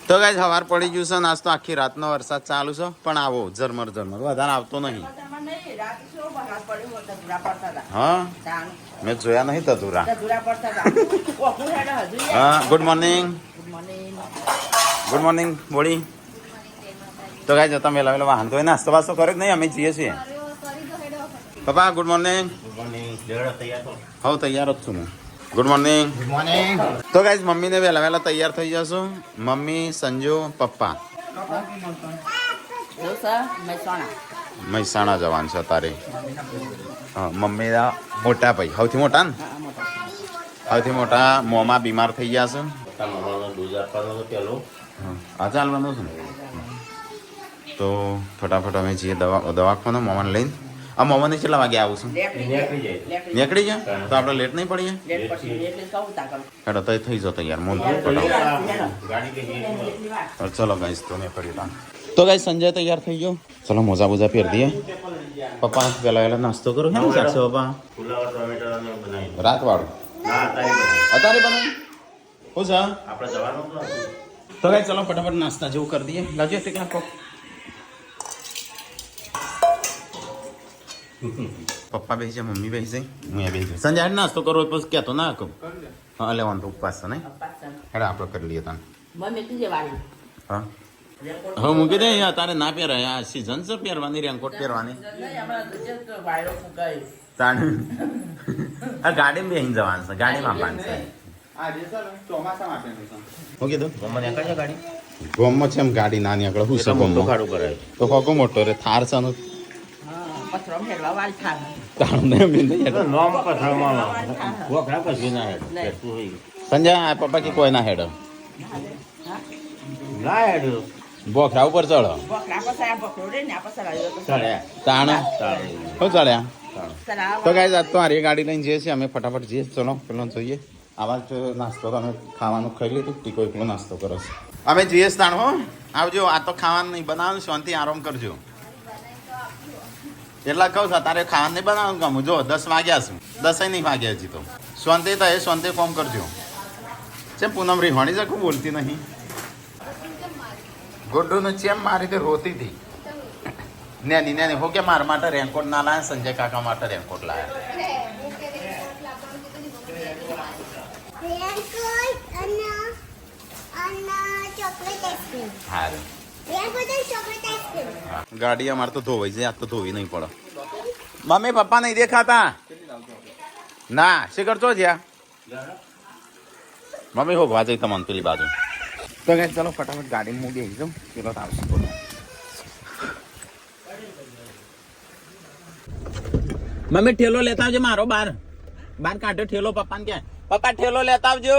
તો ગાઈસ સવાર પડી ગયું છે નાસ્તો આખી રાતનો વરસાદ ચાલુ છે પણ આવો ઝરમર વધારે આવતો નહીં. હા મેં જોયા નહીં તતુરા. હા ગુડ મોર્નિંગ બોડી. તો ગાઈસ તમે વેલા વાહન તો નાસ્તો વાસ્તો કર્યો કે નહીં? અમે જઈએ છીએ. પપ્પા ગુડ મોર્નિંગ. હા તૈયાર જ છું હું. Good morning. તો ગાઈસ મમ્મીને વહેલા તૈયાર થઈ જશું. મમ્મી, સંજુ, પપ્પા. મહેસાણા જવાનું છે તારે. હા મમ્મીના મોટા ભાઈ સૌથી મોટા ને સૌથી મોટા મોંમાં બીમાર થઈ ગયા છે. હા ચાલવાનું છે ને. તો ફટાફટ અમે જઈએ દવાખાને મોંમાં લઈને. આ મોંમાં કેટલા વાગે આવું છું? નીકળી જાય તો આપણે લેટ નહીં પડીએ. હેડો તો થઈ જતો યાર મોન. ચલો ગાઈસ તો મેં પડ્યું. તો ગાઈસ સંજય તૈયાર થઈ ગયો. ચલો મોજા બોજા પહેર દઈએ. પપ્પા વહેલા નાસ્તો કરો. કેમ શાકશે પપ્પા? રાત વાળું અત્યારે બનાવી શું છે? તો ગાઈસ ચલો ફટાફટ નાસ્તા જેવું કરી દઈએ. લાવજો ટીકલા કોક. પપ્પા બેસી જાય, મમ્મી બેસી જાય, હું બેસી જાય. સંજય નાસ્તો કરો પછી કહેતો ના કહું. હા લેવાનું તો ઉપવાસ છે નહીં. હેડા આપણે કરી લઈએ તને. હા હવે મૂકી દે. તારે ના પહેરાય. આ સિઝન છે પહેરવાની, રેનકોટ પહેરવાની. આ ગાડીમાં બેસીને જવાનું છે. ગાડીમાં આપવાનું છે. શું કીધું? ગોમમાં છે એમ ગાડી નાની આગળ શું છે ગોમમાં તો હોકો મોટો રે થાર છે ને. સંજય આ પપ્પા કે કોઈ ના હેડ બોખરા ઉપર ચડો. તાણ શું ચડ્યા? તો ગાઈસ આજ તો હારી ગાડી લઈને જઈએ છીએ અમે. ફટાફટ જઈએ. ચલો પેલો જોઈએ. આવા જ નાસ્તો તો અમે ખાવાનું ખાઈ લીધું. ટીકો એકલો નાસ્તો કરો છો. અમે જઈએ તાણ હો. આવજો. આ તો ખાવાનું નહીં બનાવવાનું. શાંતિ આરામ કરજો. એટલા કહું છું તારે ખાવાનું નહીં બનાવવાનું ગમું. જો 10 વાગ્યા છું. 10 નહીં વાગ્યા હજી તો. શાંતિ થાય શાંતિ ફોન કરજો. ચેમ પૂનમ રીવાણી છે બોલતી નહીં? ગોડુનું ચેમ મારી તે રોતી હતી. નેની હો કે મારા માટે રેનકોટ ના લાયા. સંજય કાકા માટે રેનકોટ લાયા. ગાડી અમારે તો ધોવાઈ જાય. આ તો ધોવી નહીં પડે. મમ્મી પપ્પા નહીં દેખાતા ના શિખર ચો જ્યાં મમ્મી હો ભાજે તમને પેલી બાજુ. તો કઈ ચાલો ફટાફટ ગાડી હું બેસી જાઉં. પેલો આવશે. મમ્મી ઠેલો લેતા આવજો મારો. બાર કાઢ્યો ઠેલો. પપ્પાને ક્યાં? પપ્પા ઠેલો લેતા આવજો.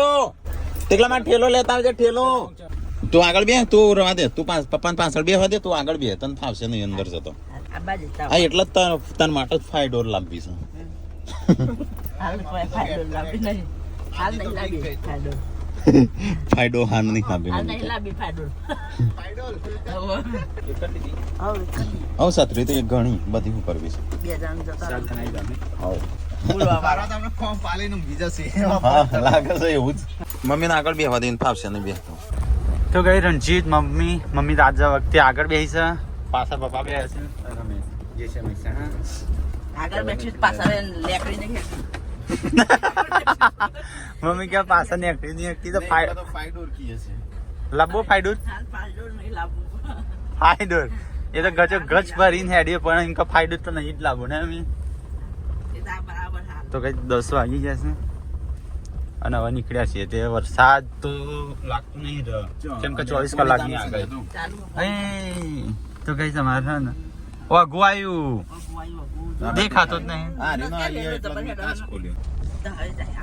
તેટલા માં ઠેલો લેતા આવજો. ઠેલો તું આગળ બે. તું રવા દે. તું પપ્પાને પાછળ બેવા દે. તું આગળ બે. તને ફાવશે નહીં અંદર જતો. હા એટલે જ તન માટે જ ફાયડોર લાવવી છે. ફાયડો હાન નહીં લાવી. હવે છત્રી તો એક ઘણી બધી શું કરવી છે. લાગે છે એવું જ. મમ્મી ને આગળ બેવા દઈને ફાવશે નહીં બેસતો. તો ગઈ રણજીત મમ્મી રાજા વખતે આગળ બેસી છે. પાછળ પપ્પા બે હશે. મમ્મી ક્યાં પાછળ નીકળી તો ફાયડોર કી હશે. લાંબો ફાયડોર એ તો ગચ ભરીને હેડીએ પણ ઇનકા ફાયડોર તો નહીં જ લાવો ને. અમે તો કઈ 10 વાગી જશે અને હવે નીકળ્યા છીએ. તે વરસાદ તો લાગતું નહીં કેમ કે 24 કલાકની આગળ. તો કઈ તમારે ને વાગુ આવ્યું દેખાતો જ નહીં.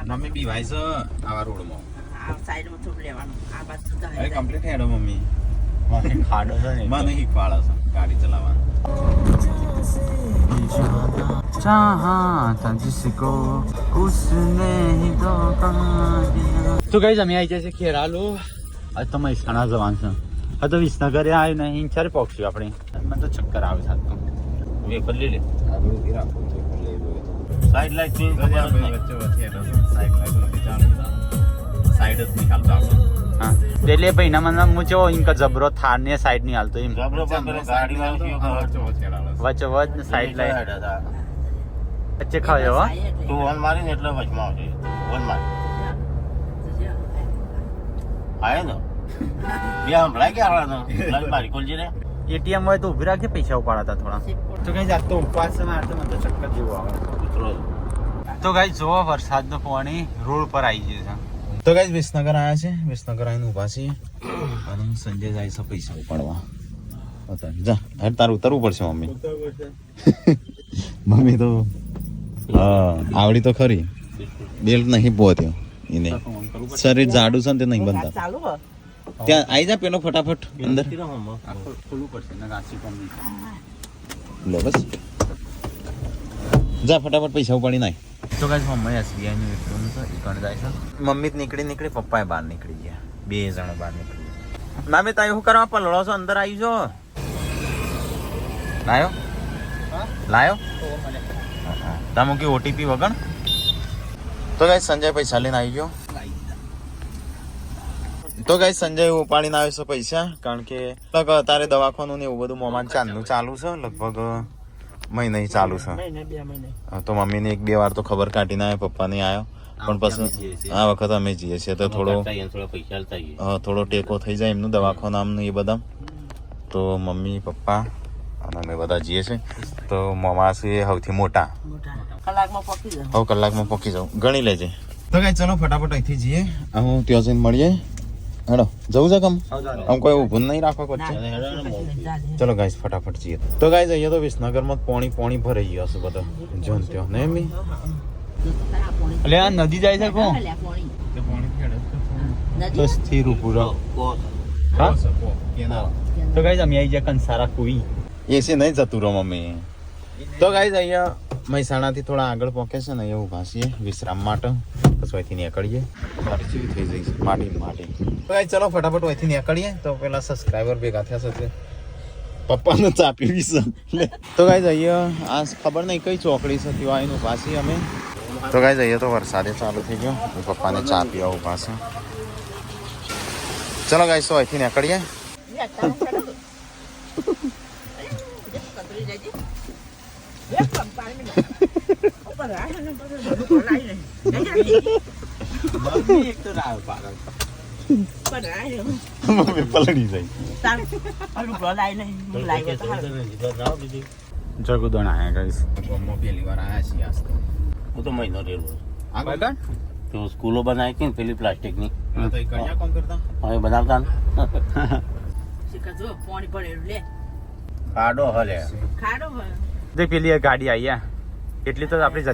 મમ્મી બીવાય છે આવા રોડમાં. કમ્પ્લીટ હેડો મમ્મી. ખાડો છે ને મને શીખવાડે છે ગાડી ચલાવવાનું. તો કઈ અમે આવી જાય છે ખેરાલુ. આજ તો મહેસાણા જવાનું છે. હા તો વિસનગર આવ્યું નહીં. ક્યારે પહોંચ્યું આપણે? મને તો ચક્કર આવે છે. વેફર લઈ લે. સાઈડ લાઈટ સાઈડ જ નહીં ચાલતા આપણે. એટલે ભાઈ ના મને હું ચો ઇનક જબરો થાર ને સાઈડ ની હાલતો એમ જબરો ગાડી વચ્ચે વચ સાઈડ લઈ વચ્ચે ખાયો હો તું વન મારી ને એટલે વચમાં આવશે વન મારી આયે ને બે હમણાં કે આવવાનો લાલ મારી કોલજી ને એટીએમ હોય તો ઉભી રાખજે પૈસા ઉપાડતા થોડા તો કઈ જાતો ઉપવાસ મારતો મને તો ચક્કર જેવું આવે ઉતરો તો ગાઈસ જો વરસાદનો પાણી રોડ પર આવી ગયું છે તો ગાઈસ વિસનગર આવ્યા છે વિસનગર આવીને ઊભા છીએ અને સંજય જાય છે પૈસા ઉપાડવા જા હેડ તારું ઉતરવું પડશે મમ્મી મમ્મી તો હા આવડી તો ખરી બેલ્ટ નહીં પહોંચ્યો એને શરીર જાડું છે ને તે નહીં બનતા ત્યાં આવી જા પેલો ફટાફટ અંદર ખોલવું પડશે ને રાશી કોમ લો બસ જા ફટાફટ પૈસા ઉપાડી નાખ તો ગાઈસ મમ્મી એસબીઆઈ નું એટીએમ છે ઈકણ જાય છે મમ્મી નીકળી પપ્પાએ બહાર નીકળી ગયા બે જણા બહાર નીકળી ગયા મામી તાય શું કરવા પલળો છો અંદર આવી જો લાયો તામો કે ઓટીપી વગણ તો ગાઈસ સંજય પૈસા લઈને આવી ગયો તો ગાઈસ સંજય ઉપાડીને આવે છે પૈસા કારણ કે તારે દવાખાનું ને એવું બધું મોમાન ચાંદનું ચાલુ છે લગભગ મહિને ચાલુ છે તો મમ્મીને એક બે વાર તો ખબર કાઢીને આવ્યો પપ્પાને આવ્યો પણ પછી આ વખત અમે જઈએ છીએ તો થોડો ટેકો થઈ જાય એમનું દવાખાનું આમનું એ બધા તો મમ્મી પપ્પા અને અમે બધા જઈએ છીએ તો મોમા છે સૌથી મોટા કલાકમાં પોકી જાઉં ગણી લેજે તો કઈ ચલો ફટાફટ અહીંથી જઈએ હું ત્યાં જઈને મળીએ હેડો જવું છે કમ આમ કોઈ ઊભું નહીં રાખો વચ્ચે ચલો ગાઈસ ફટાફટ જઈએ તો ગાઈસ અહીંયા તો વિસનગરમાં પાણી ભરાઈ ગયો છે બધો જોન ત્યાં ને મી એટલે આ નદી જાય છે કો તો સ્થિર ઉભું રહો હા તો ગાઈસ અમે આવી ગયા કંસારા કોઈ એસી નહીં જતું રહો મમ્મી તો ગાઈસ અહીંયા મહેસાણાથી થોડા આગળ પહોંચે છે ને એવું ભાસીએ વિશ્રામ માટે પછી અહીંથી નીકળીએ મારી થઈ જઈશ માટી તો ગાઈસ ચલો ફટાફટ અહીંથી નીકળીએ તો પેલા સબસ્ક્રાઈબર ભેગા થયા છે પપ્પાને ચાપી વીસ તો ગાઈસ અહીંયા આ ખબર નહીં કઈ ચોકડી છે ત્યાં આવીને ઊભા છીએ અમે તો ગાઈસ અહીંયા તો વરસાદે ચાલુ થઈ ગયો પપ્પાને ચા પીવા ઊભા છે ચલો ગાઈસ તો અહીંથી નીકળીએ મમ્મી પલળી જાય જગુદણ આયા ગાઈસ પહેલી વાર આયા છીએ આજ તો હું તો મહિનો રહેલો આગળ તો સ્કૂલો બનાવી કે પેલી પ્લાસ્ટિકની તો એ કયા કામ કરતા હવે બનાવતા ને ખાડો હલે દેખ પેલી ગાડી આવી એટલી તો આપણી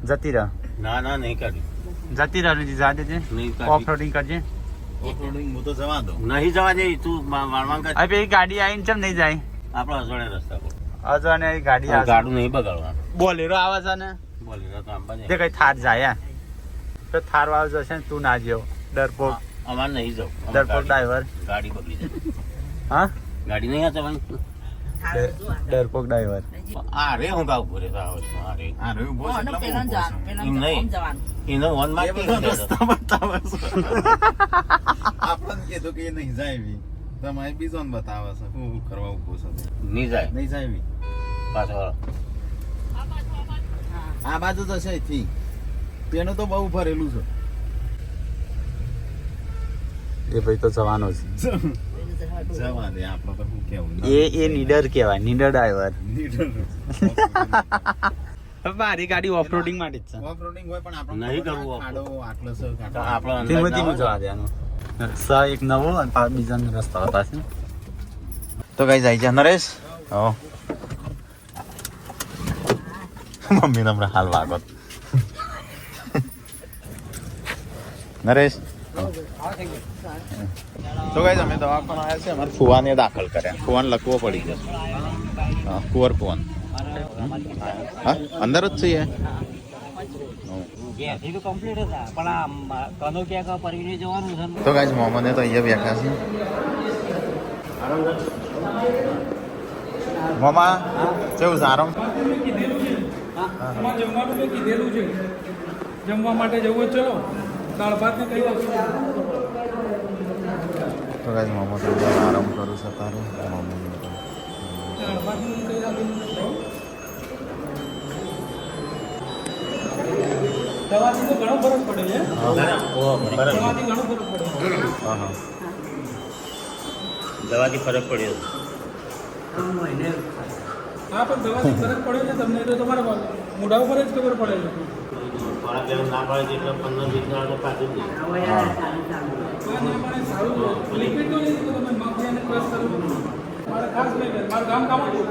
જતી રહ ના નહીં કરી જતી રહી જા દેજે ઓફ રોડિંગ કરજે ઓફરોડિંગ હું તો જવા દઉં નહીં જવા દે તું વાળવાંગ કર હવે ગાડી આવીને ચમ નહીં જાય આપણો અજવાણે રસ્તા પર અજવાણે ગાડી ગાડું નહીં બગાડવાનું બોલેરો આવે છે ને બોલેરો તો આમ તે કઈ થાર જાય તો થાર વાળો જશે ને તું ના જેવો ડરપોક અમારે નહીં જાવ ડરપોક ડ્રાઈવર ગાડી બગડી જાય હા ગાડી નહીં જવાની ડરપોક ડ્રાઈવર આ રે હું ગાવ પૂરે આ રે બોસ એમ નહીં એનો વન માર્ક રસ્તા બતાવે છે આપણને કીધું કે નહીં જાય એવી તમારે બીજો બતાવે છે શું કરવા ઉભો છે નહીં જાય એવી પાછો આ બાજુ તો છે અહીંથી તેનું તો બહુ ભરેલું છે એ ભાઈ તો જવાનો છે જવા દે આપણો તો શું કેવું એ નીડર કહેવાય નીડર ડ્રાઈવર મારી ગાડી ઓફ રોડિંગ માટે જ છે ઓફ રોડિંગ હોય પણ આપણે નહીં કરવું ખાડો આટલો છે આપણો ધીમે જવા દેવાનું એક નવો અને બીજાનો રસ્તા હતા છે તો કઈ જાય છે નરેશ હો મમ્મી ને હમણાં હાલ વાગો નરેશ તો ગાઈસ અમે દવાખાના આવ્યા છે અમારે ફુવાને દાખલ કર્યા ફુવાને લખવો પડી જશે હા કુંવર ફુવાન હા અંદર જ છીએ તો ગાઈસ મોહમ્મદને તો અહીંયા બેઠા છે મોમા કેવું સારું જમવાનું તો કીધેલું છે જમવા માટે જવું ચલો દાળ ભાત ને કઈ તો ગાઈસ મોમો તો આરામ કરું છું તારે મમ્મી દવાથી તો ઘણો ફરક પડે છે દવાથી ઘણો ફરક પડે હા હા દવાથી ફરક પડ્યો હા પણ દવાથી ફરક પડ્યો છે તમને તો તમારા મોઢા ઉપર જ ખબર પડે છે થોડા દિવસ ના પડે એટલે 15-20 વાર તો પાછું જ હા ના મને સારું લિક્વિડ તો નહીં તો તમે મગફળીને ક્રશ કરો મારે ખાસ નહીં મારું ગામ કામ હતું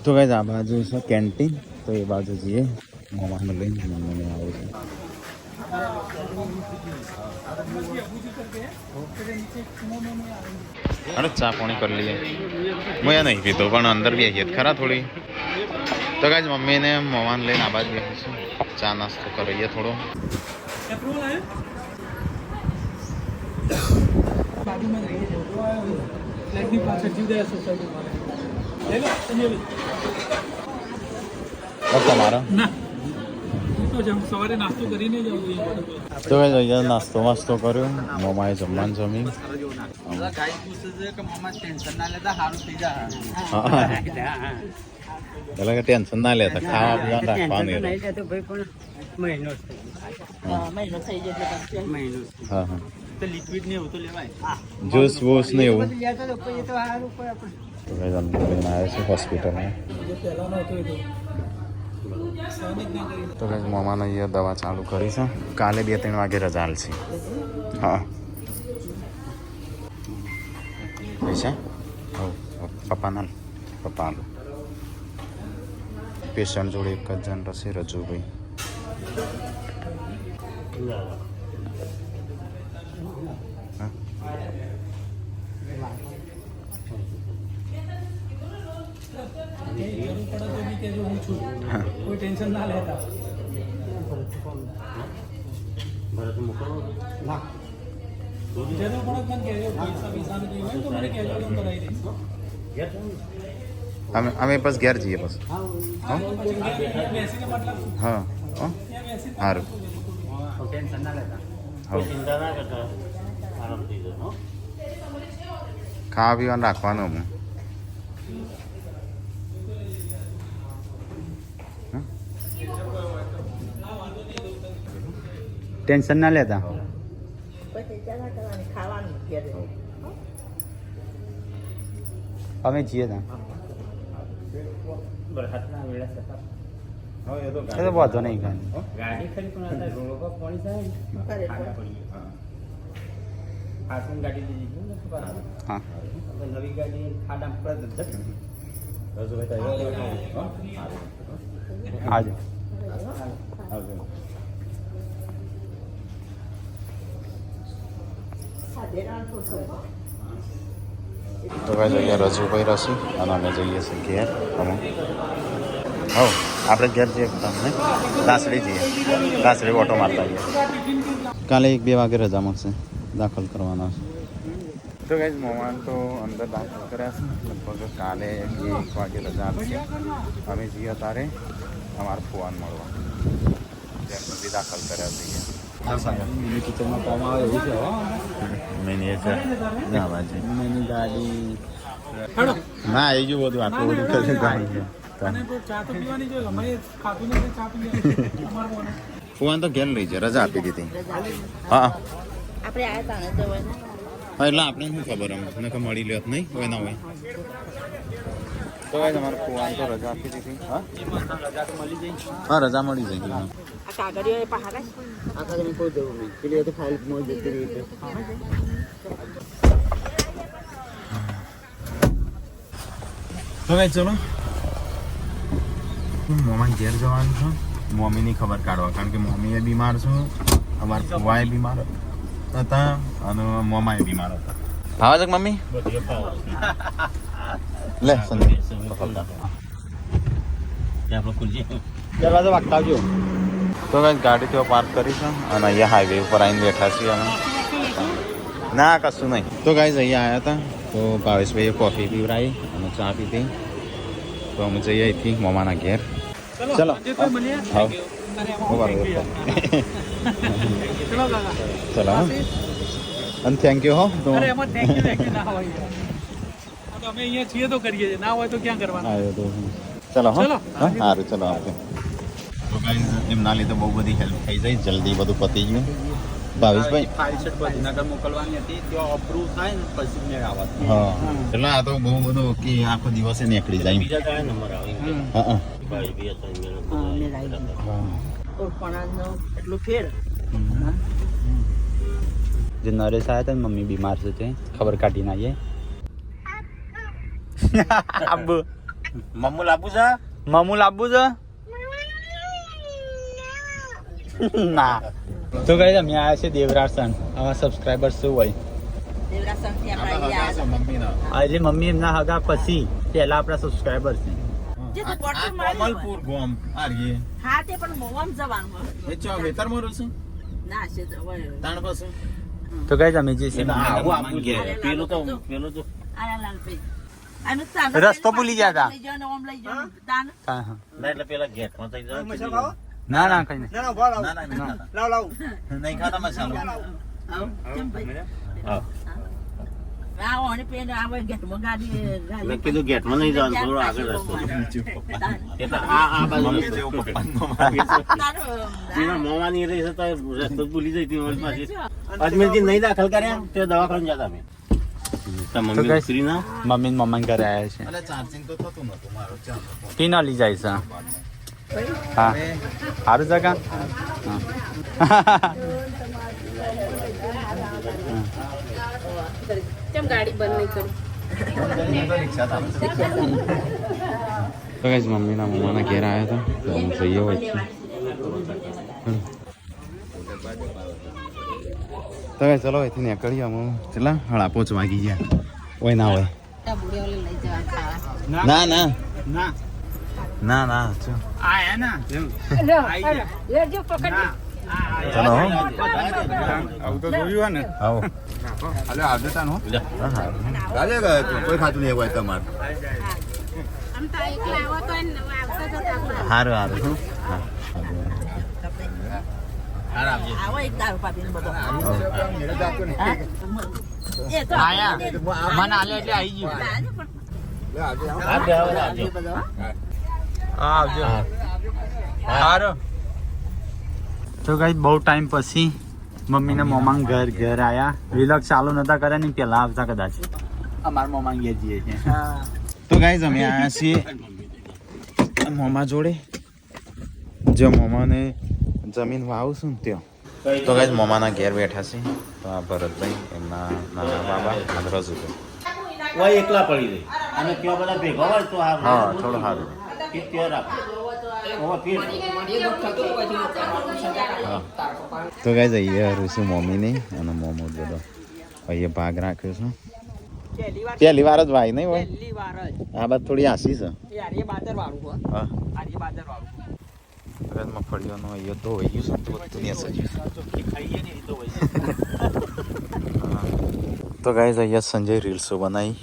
તો ગાઈસ આ બાજુ છે કેન્ટીન તો એ બાજુ જઈએ મોમાને લઈને મમ્મીને આવું છે અરે ચા પાણી કરી લઈએ હું એ નહીં પીતો પણ અંદર બેસીએ ખરા થોડી તો ગાઈસ મમ્મીને મોમાને લઈને આ બાજુ બેસીશું ચા નાસ્તો કરીએ થોડો એપ્રુવલ આવ્યો બાજુમાં રહીએ છીએ ફ્લેટની પાછળ જીવદયા સોસાયટીમાં લઈ લો સંજયભાઈ તમારા ના હું તો જમ સવારે નાસ્તો કરીને જ આવું તો ગાઈસ અહીંયા નાસ્તો વાસ્તો કર્યો મોમાએ જમવાનું જમી એટલે કે ટેન્શન ના લેતા ખાવા પીવાનું રાખવાનું હા હા લિક્વિડ ને એવું તો લેવાય જ્યુસ વૂસ ને એવું તો ભાઈ અંદર લઈને આવ્યો છે હોસ્પિટલમાં પહેલાંનો હતો એ તો તો ભાઈ મામાને અહીંયા દવા ચાલુ કરી છે કાલે 2-3 વાગે રજા છે હા પૈસા પપ્પાના પપ્પા આલો પેશન્ટ જોડે એક જ જણ રહેશે રજુભાઈ જરૂર પડે તો બી કહેજો હું છું કોઈ ટેન્શન ના લેતા ભરત મોકલો ના જરૂર પડે મને કહેજો પૈસા પૈસાનું કંઈ હોય તો મને કહેજો હું કરાવી દઈશ અમે બસ ઘેર જઈએ બસ હા પછી ઘેર બેસીને મતલબ હા ત્યાં બેસીને સારું ટેન્શન ના લેતા હા ચિંતા ના કરતા આરામ થઈ જશે હો ખાવા પીવાનું રાખવાનું હું ટેન્શન ના લેતા અમે છીએ ત્યાં બરસાતના વેળા થતા એ તો વાંધો નહીં કાંઈ ગાડી ખરી પણ आता રોડ પર પાણી થાય ખાડા પડીએ આસન ગાડી લીધી છે ને હા આપણે નવી ગાડી ખાડા પર જટ આવજો તો ભાઈ જઈએ રજુભાઈ રસી અને અમે જઈએ છીએ ઘેર અમે હો આપણે ઘેર જઈએ તમને દાસડી જઈએ દાસડી ઓટો મારતા જઈએ કાલે 1-2 વાગે રજા મળશે દાખલ કરવાના છે તો ગાઈઝ મોમાન તો અંદર દાખલ કર્યા છે લગભગ કાલે 1 વાગે રજા આપશે અમે જઈએ તારે અમારા ફુવાન મળવા ત્યાં સુધી દાખલ કર્યા જઈએ મિની કિચનમાં કામ આવે એવું છે મિની છે ના બાજુ મિની ગાડી હેડો ના એ જો બધું આટલું બધું કરી ગાડી છે અને તો ચા તો પીવાની જોઈએ અમે ખાધું નથી ચા પીવાની અમારું કોને ફુવાન તો ઘેર લઈ જાય રજા આપી દીધી હા આપણે આયા તા ને તો હોય ને હા એટલે આપણે શું ખબર અમને કે મળી લેત નહીં હોય ના હોય તો ભાઈ તમારે ફુવાન તો રજા આપી દીધી હા હા રજા મળી જાય આ કાગળિયો એ પહાડા આ કાગળિયો કોઈ દેવું નહીં પેલી તો ફાઇલ મોજ જતી રહી છે તો ભાઈ ચલો મમ્મી ઘેર જવાનું છે મમ્મીની ખબર કાઢવા કારણ કે મમ્મી એ બીમાર છું અમારા ફુવાએ બીમાર હતા અને મમ્માએ બીમાર હતા આવા છે મમ્મી લે સંજય આપણે ખુલજી દરવાજો વાગતા આવજો તો કઈ ગાડી ત્યાં પાર્ક કરી છે અને અહીંયા હાઈવે ઉપર આવીને બેઠા છીએ અમે ના કશું નહીં તો ગાઈઝ અહીંયા આવ્યા હતા તો ભાવેશભાઈએ કોફી પીવડાવી અને ચા પીધી તો અમે જઈએ અહીંથી મમાના ઘેર ચલો સંજય તો મળીએ હા અરે ચલો કાકા ચલો અને થેન્ક યુ હો તો અરે એમાં થેન્ક યુ ના હોય યાર. આ તો અમે અહીંયા છીએ તો કરીએ છીએ ના હોય તો ક્યાં કરવાના આવ્યો તો ચલો હો ચલો. હા સારું ચલો આવજો તો ગાઈઝ એમના લીધે બહુ બધી હેલ્પ થઈ જાય જલ્દી બધું પતી ગયું ભાવેશભાઈ ફાઇલ શીટ ગાંધીનગર મોકલવાની હતી ત્યાં અપ્રૂવ થાય ને પછી મેળ આવે હા એટલે આ તો બહુ બધું કે આખો દિવસે નીકળી જાય બીજા કયા નંબર આવે હા હા ભાઈ બે ત્રણ એટલું ફેર જે નરેશ આવ્યા હતા ને મમ્મી બીમાર છે તે ખબર કાઢીને આવીએ આબુ મમ્મુ લાગુ છે મામુ લાવવું છે ના તો કઈ અમે આવ્યા છે દેવરાસન આવા સબસ્ક્રાઈબર્સ શું હોય એટલે મમ્મી એમના હગા પછી પહેલા આપણા સબસ્ક્રાઈબર્સ છે કમલપુર ગોમ આર્યે હા તે પણ મોમ જવાનું એ ચો વેતરમાં રહો છો ના છે તાણ પાસે તો કઈ અમે જે છે પેલું તો આયા લાલભાઈ આનું તાન રસ્તો ભૂલી ગયા હતા. લઈ જાઓ ને ઓમ લઈ જાઓ તાન હા હા ના એટલે પેલા ગેટમાં થઈ જાય ના ના કઈ નહીં ના નહીં ખાતા મસાલો આવ કેમ ભાઈ હા આ ઓને પેન આવે ગેટમાં ગાડી મેં કીધું ગેટમાં નહીં જવાનું થોડો આગળ રસ્તો એટલે આ બાજુ એના મોવાની રહી છે તો રસ્તો ભૂલી જઈ હતી મારી પાસે અજમેરથી નહીં દાખલ કર્યા તે દવાખાને જતા અમે મમ્મી દીકરીના મમ્મી ને મમ્મા ઘરે આવ્યા છે એટલે ચાર્જિંગ તો થતું નતું મારો ચાલ પીના લઈ જાય છે હા સારું જગા કેમ ગાડી બંધ નહીં કરું તો ગાઈઝ મમ્મીના મમ્માના ઘેર આવ્યા હતા તો અમે જઈએ હોય છે તો ગાઈઝ ચલો અહીંથી નીકળીએ અમે ચલા 5:30 વાગી ગયા હોય ના હોય ના ના ના ના ના ચલો આયા ના લેજો પકડ ચલો હો આવું તો જોયું ને આવો અલે આવજો તાન હો હા હા ગાલે કોઈ ખાતું નહીં હોય તમારે આમ તો એકલા આવો તો આવતા જતા હારું હારું હા આવો એક દારૂ પાપીને બધો એ તો આયા મને આલે એટલે આવી ગયું આવજો સારો તો કઈ બહુ ટાઈમ પછી મમ્મી ને મમ્મા ઘર આયા વિલગ ચાલુ નતા કર્યા ને પેલા આવતા કદાચ અમારા મમ્મા ગયા જઈએ છે તો ગાઈઝ અમે આવ્યા છીએ મોમા જોડે જો મોમાને જમીન વાવું છું ને ત્યાં તો ગાઈઝ મોમાના ઘેર બેઠા છે તો આ ભરતભાઈ એમના નાના બાબા અને રજુભાઈ ઓય એકલા પડી રહી અને ત્યાં બધા ભેગા હોય તો આ હા થોડું સારું ત્યાં રાખો ઓવા પેટ હા તો ગાઈઝ અહીંયા હારું છું મમ્મીને અને મોમો બધો અહીંયા ભાગ રાખ્યો છું પહેલી વાર જ વાય નહીં હોય આ બાદ થોડી આસી છે હા મગફળીઓનો અહીંયા તો હોય ગયું છે તો ગાઈઝ અહીંયા સંજય રીલ્સો બનાવી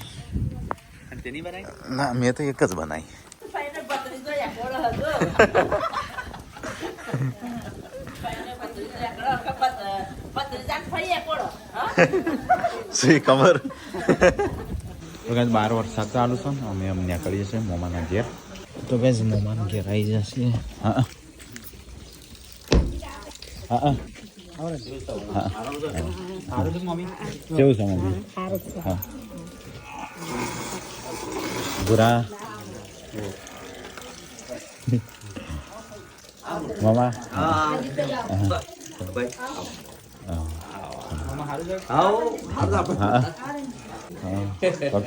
ના મેં તો એક જ બનાવી સી ખબર તો ગાઈઝ 12 વરસાદ ચાલુ છે ને અમે નીકળીએ છીએ મોમાના ઘેર તો ગાઈઝ મોમાના ઘેર આવી જશે હા હા કેવું છે મમ્મી હા બુરા મામા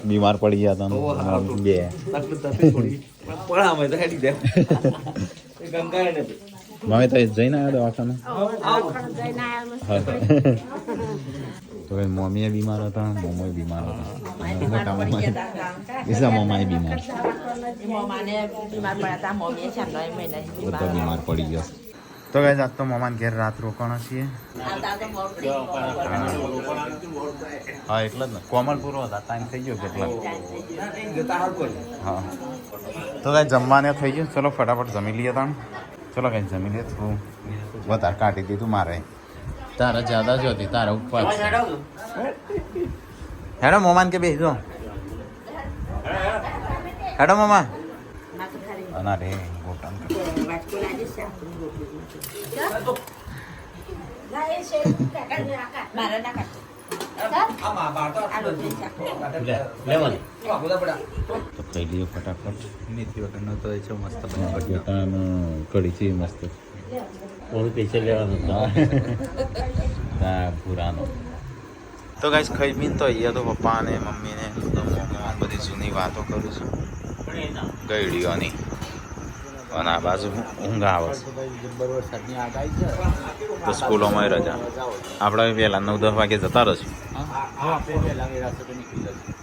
બીમાર પડી ગયા હતા બે મમ્મી તો જઈને આવ્યો દવાખાને તો મમ્મી બીમાર હતા મોમો બીમાર હતા મોટા મમ્મા બીજા મમ્મા બીમાર મોમાને બીમાર પડ્યા હતા મમ્મીએ ચાલો મહિને બધા બીમાર પડી ગયા તો ગાઈસ આજ તો મમાન ઘેર રાત રોકાણ છીએ હા એટલે જ ને કોમલ પૂરો હતા ટાઈમ થઈ ગયો કેટલા હા તો ગાઈસ જમવાને થઈ ગયું ચલો ફટાફટ જમી લઈએ તાણ ચલો ગાઈસ જમી લઈએ થોડું વધારે કાઢી દીધું મારે તારા જ્યાદા જ હતી તારા ઉપર હેડો મમાન કે બેસજો હેડો મમા ના રે ગોટાન તો ખાઈ લઈએ ફટાફટ મેથી વગરનો તો એ છે મસ્ત બન્યો ગોટાનું કઢી છે મસ્ત સ્પેશિયલ લેવાનું હા પુરાનો તો ગાઈસ ખાઈ પીને તો અહીંયા તો પપ્પા ને મમ્મી ને બધી જૂની વાતો કરું છું ગઈડીઓની અને આ બાજુ ઊંઘ આવે છે વરસાદની આગાહી છે તો સ્કૂલોમાં રજા આપણે પહેલા 9-10 વાગે જતા રહીશું હા આપણે વહેલા વેરા નીકળી જશે